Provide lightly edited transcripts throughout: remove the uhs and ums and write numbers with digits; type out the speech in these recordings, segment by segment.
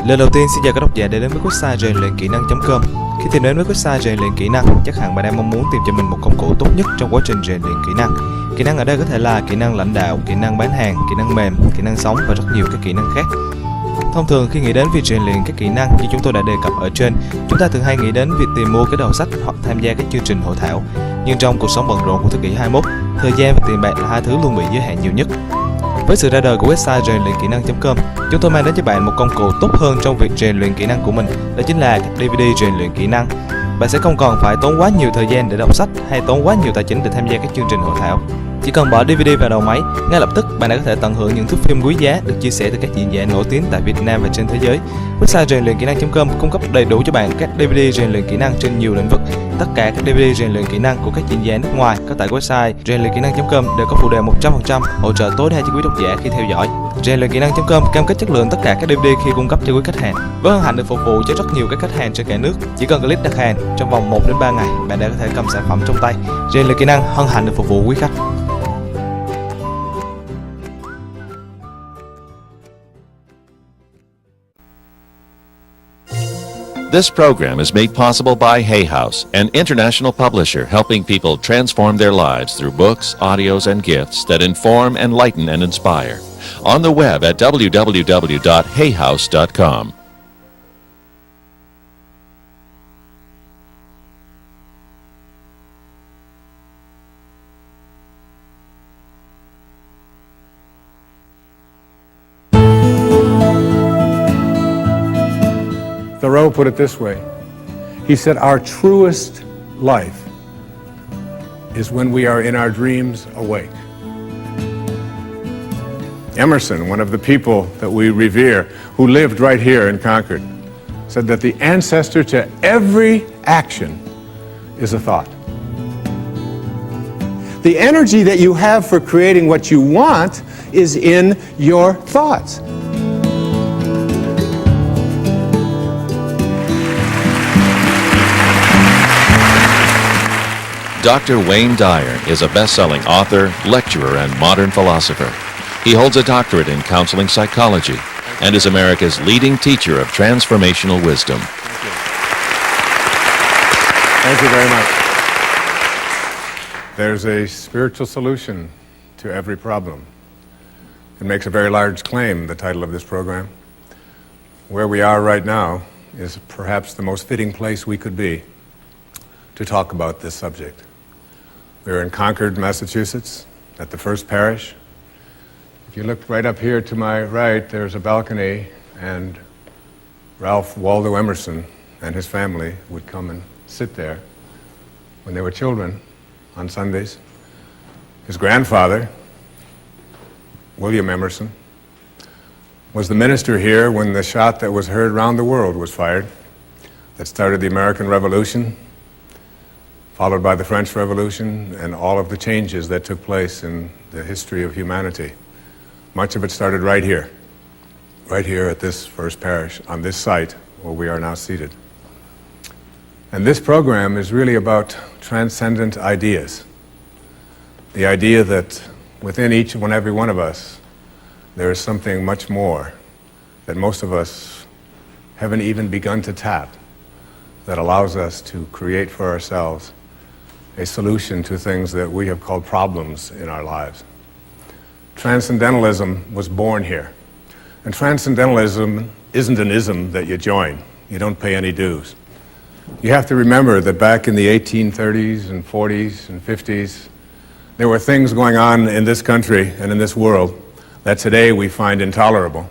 Lời đầu tiên xin chào các độc giả đã đến với website rèn luyện kỹ năng.com. Khi tìm đến với website rèn luyện kỹ năng, chắc hẳn bạn đang mong muốn tìm cho mình một công cụ tốt nhất trong quá trình rèn luyện kỹ năng. Kỹ năng ở đây có thể là kỹ năng lãnh đạo, kỹ năng bán hàng, kỹ năng mềm, kỹ năng sống và rất nhiều các kỹ năng khác. Thông thường khi nghĩ đến việc rèn luyện các kỹ năng như chúng tôi đã đề cập ở trên, chúng ta thường hay nghĩ đến việc tìm mua cái đầu sách hoặc tham gia các chương trình hội thảo. Nhưng trong cuộc sống bận rộn của thế kỷ 21, thời gian và tiền bạc là hai thứ luôn bị giới hạn nhiều nhất. Với sự ra đời của website rèn luyện kỹ năng.com, chúng tôi mang đến cho bạn một công cụ tốt hơn trong việc rèn luyện kỹ năng của mình, đó chính là các DVD rèn luyện kỹ năng. Bạn sẽ không còn phải tốn quá nhiều thời gian để đọc sách hay tốn quá nhiều tài chính để tham gia các chương trình hội thảo. Chỉ cần bỏ DVD vào đầu máy, ngay lập tức bạn đã có thể tận hưởng những thước phim quý giá được chia sẻ từ các diễn giả nổi tiếng tại Việt Nam và trên thế giới. Website rèn luyện kỹ năng.com cung cấp đầy đủ cho bạn các DVD rèn luyện kỹ năng trên nhiều lĩnh vực. Tất cả các DVD rèn luyện kỹ năng của các diễn giả nước ngoài có tại website rèn luyện kỹ năng.com đều có phụ đề 100% hỗ trợ tối đa cho quý độc giả khi theo dõi. Rèn luyện kỹ năng.com cam kết chất lượng tất cả các DVD khi cung cấp cho quý khách hàng. Với hân hạnh được phục vụ cho rất nhiều các khách hàng trên cả nước. Chỉ cần click đặt hàng, trong vòng 1 đến 3 ngày, bạn đã có thể cầm sản phẩm trong tay. Rèn luyện kỹ năng hân hạnh được phục vụ quý khách. This program is made possible by Hay House, an international publisher helping people transform their lives through books, audios, and gifts that inform, enlighten, and inspire. On the web at www.hayhouse.com. Thoreau put it this way. He said, our truest life is when we are in our dreams awake. Emerson, one of the people that we revere, who lived right here in Concord, said that the ancestor to every action is a thought. The energy that you have for creating what you want is in your thoughts. Dr. Wayne Dyer is a best-selling author, lecturer, and modern philosopher. He holds a doctorate in counseling psychology and is America's leading teacher of transformational wisdom. Thank you very much. There's a spiritual solution to every problem. It makes a very large claim, the title of this program. Where we are right now is perhaps the most fitting place we could be to talk about this subject. We're in Concord, Massachusetts, at the First Parish. If you look right up here to my right, there's a balcony, and Ralph Waldo Emerson and his family would come and sit there when they were children on Sundays. His grandfather, William Emerson, was the minister here when the shot that was heard around the world was fired, that started the American Revolution, followed by the French Revolution and all of the changes that took place in the history of humanity. Much of it started right here at this First Parish, on this site where we are now seated. And this program is really about transcendent ideas. The idea that within each and every one of us, there is something much more that most of us haven't even begun to tap, that allows us to create for ourselves a solution to things that we have called problems in our lives. Transcendentalism was born here. And transcendentalism isn't an ism that you join. You don't pay any dues. You have to remember that back in the 1830s and 40s and 50s, there were things going on in this country and in this world that today we find intolerable.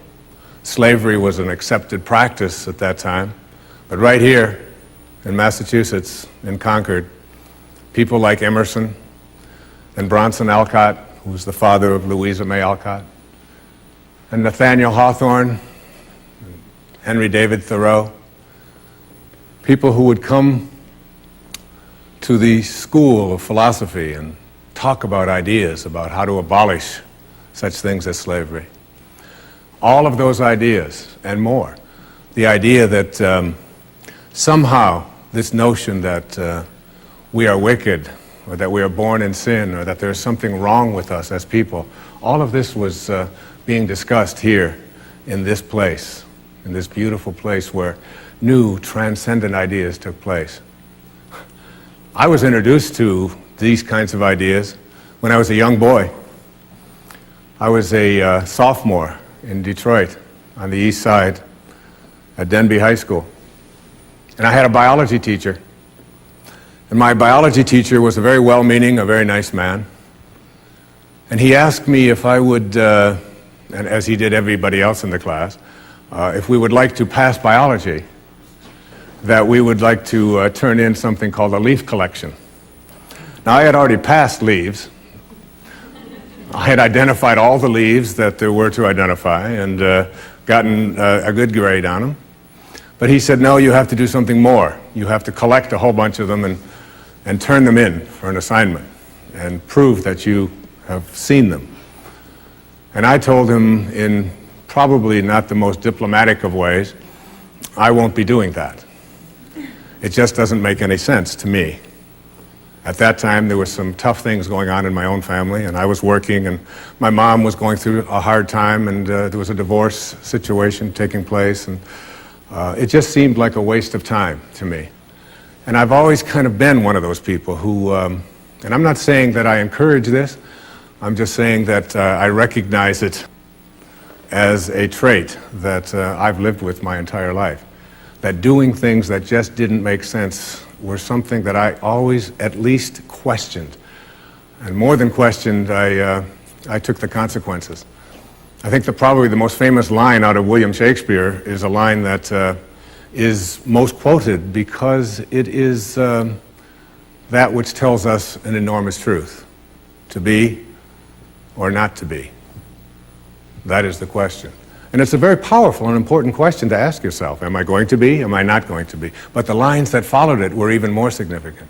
Slavery was an accepted practice at that time. But right here in Massachusetts, in Concord, people like Emerson and Bronson Alcott, who was the father of Louisa May Alcott, and Nathaniel Hawthorne, Henry David Thoreau, people who would come to the school of philosophy and talk about ideas about how to abolish such things as slavery. All of those ideas and more. The idea that somehow this notion that we are wicked, or that we are born in sin, or that there's something wrong with us as people, all of this was being discussed here in this place in this beautiful place where new, transcendent ideas took place. I was introduced to these kinds of ideas when I was a young boy. I was a sophomore in Detroit on the east side at Denby High School. And I had a biology teacher. And my biology teacher was a very well-meaning, a very nice man. And he asked me if I would, and as he did everybody else in the class, if we would like to pass biology, that we would like to turn in something called a leaf collection. Now, I had already passed leaves. I had identified all the leaves that there were to identify and gotten a good grade on them. But he said, no, you have to do something more. You have to collect a whole bunch of them and turn them in for an assignment and prove that you have seen them. And I told him, in probably not the most diplomatic of ways, I won't be doing that. It just doesn't make any sense to me. At that time, there were some tough things going on in my own family, and I was working, and my mom was going through a hard time, and there was a divorce situation taking place, and it just seemed like a waste of time to me. And I've always kind of been one of those people who, and I'm not saying that I encourage this, I'm just saying that I recognize it as a trait that I've lived with my entire life. That doing things that just didn't make sense were something that I always at least questioned. And more than questioned, I took the consequences. I think probably the most famous line out of William Shakespeare is a line that is most quoted because it is that which tells us an enormous truth. To be or not to be? That is the question. And it's a very powerful and important question to ask yourself. Am I going to be? Am I not going to be? But the lines that followed it were even more significant.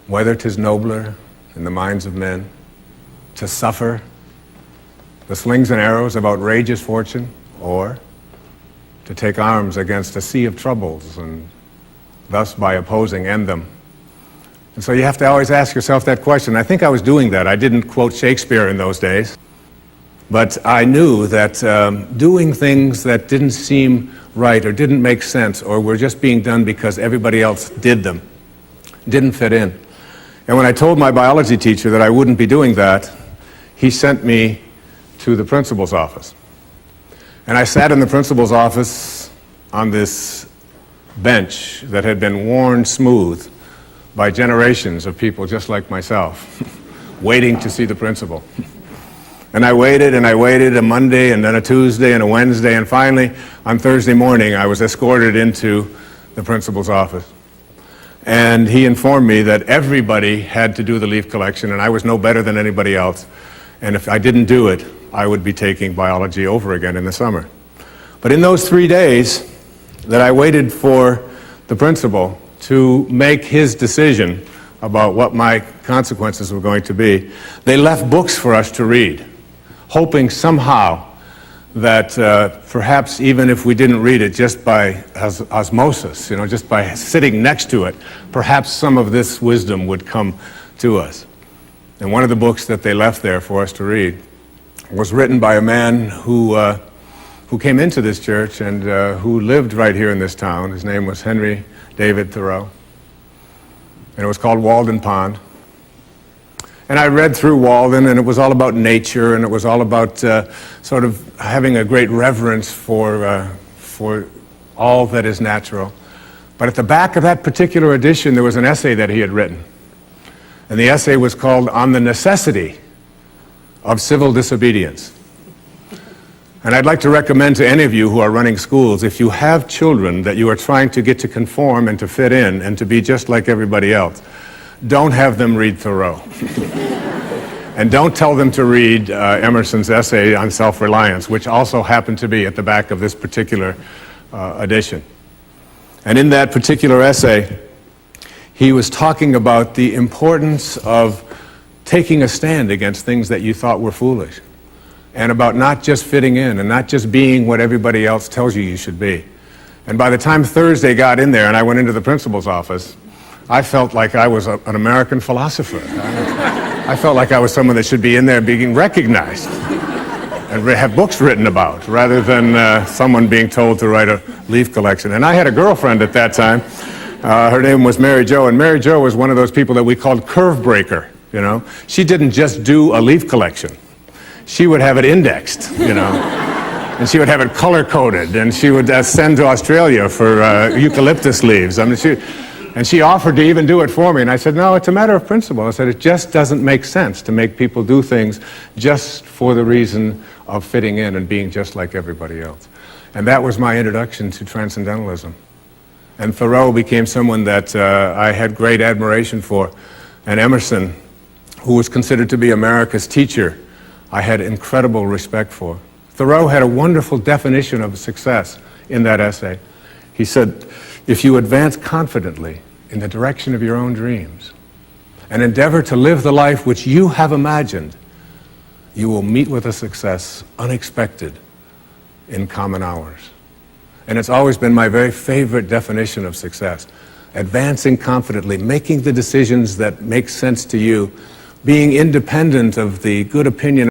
Whether 'tis nobler in the minds of men to suffer the slings and arrows of outrageous fortune, or to take arms against a sea of troubles and thus by opposing end them. And so you have to always ask yourself that question. I think I was doing that. I didn't quote Shakespeare in those days. But I knew that doing things that didn't seem right or didn't make sense or were just being done because everybody else did them didn't fit in. And when I told my biology teacher that I wouldn't be doing that, he sent me to the principal's office. And I sat in the principal's office on this bench that had been worn smooth by generations of people just like myself, waiting to see the principal. And I waited a Monday and then a Tuesday and a Wednesday, and finally on Thursday morning I was escorted into the principal's office. And he informed me that everybody had to do the leaf collection and I was no better than anybody else. And if I didn't do it, I would be taking biology over again in the summer. But in those 3 days that I waited for the principal to make his decision about what my consequences were going to be, they left books for us to read, hoping somehow that perhaps even if we didn't read it just by osmosis, just by sitting next to it, perhaps some of this wisdom would come to us. And one of the books that they left there for us to read was written by a man who came into this church and who lived right here in this town. His name was Henry David Thoreau. And it was called Walden Pond. And I read through Walden, and it was all about nature, and it was all about sort of having a great reverence for all that is natural. But at the back of that particular edition, there was an essay that he had written. And the essay was called On the Necessity of Civil Disobedience. And I'd like to recommend to any of you who are running schools, if you have children that you are trying to get to conform and to fit in and to be just like everybody else, don't have them read Thoreau. And don't tell them to read Emerson's essay on self-reliance, which also happened to be at the back of this particular edition. And in that particular essay, he was talking about the importance of taking a stand against things that you thought were foolish, and about not just fitting in and not just being what everybody else tells you should be. And by the time Thursday got in there and I went into the principal's office, I felt like I was an American philosopher. I felt like I was someone that should be in there being recognized and have books written about, rather than someone being told to write a leaf collection. And I had a girlfriend at that time. Her name was Mary Jo, and Mary Jo was one of those people that we called curve breaker, you know. She didn't just do a leaf collection. She would have it indexed, you know, and she would have it color-coded, and she would send to Australia for eucalyptus leaves. I mean, she offered to even do it for me, and I said, no, it's a matter of principle. I said, it just doesn't make sense to make people do things just for the reason of fitting in and being just like everybody else. And that was my introduction to transcendentalism. And Thoreau became someone that I had great admiration for, and Emerson, who was considered to be America's teacher, I had incredible respect for. Thoreau had a wonderful definition of success in that essay. He said, if you advance confidently in the direction of your own dreams and endeavor to live the life which you have imagined, you will meet with a success unexpected in common hours. And it's always been my very favorite definition of success. Advancing confidently, making the decisions that make sense to you, being independent of the good opinion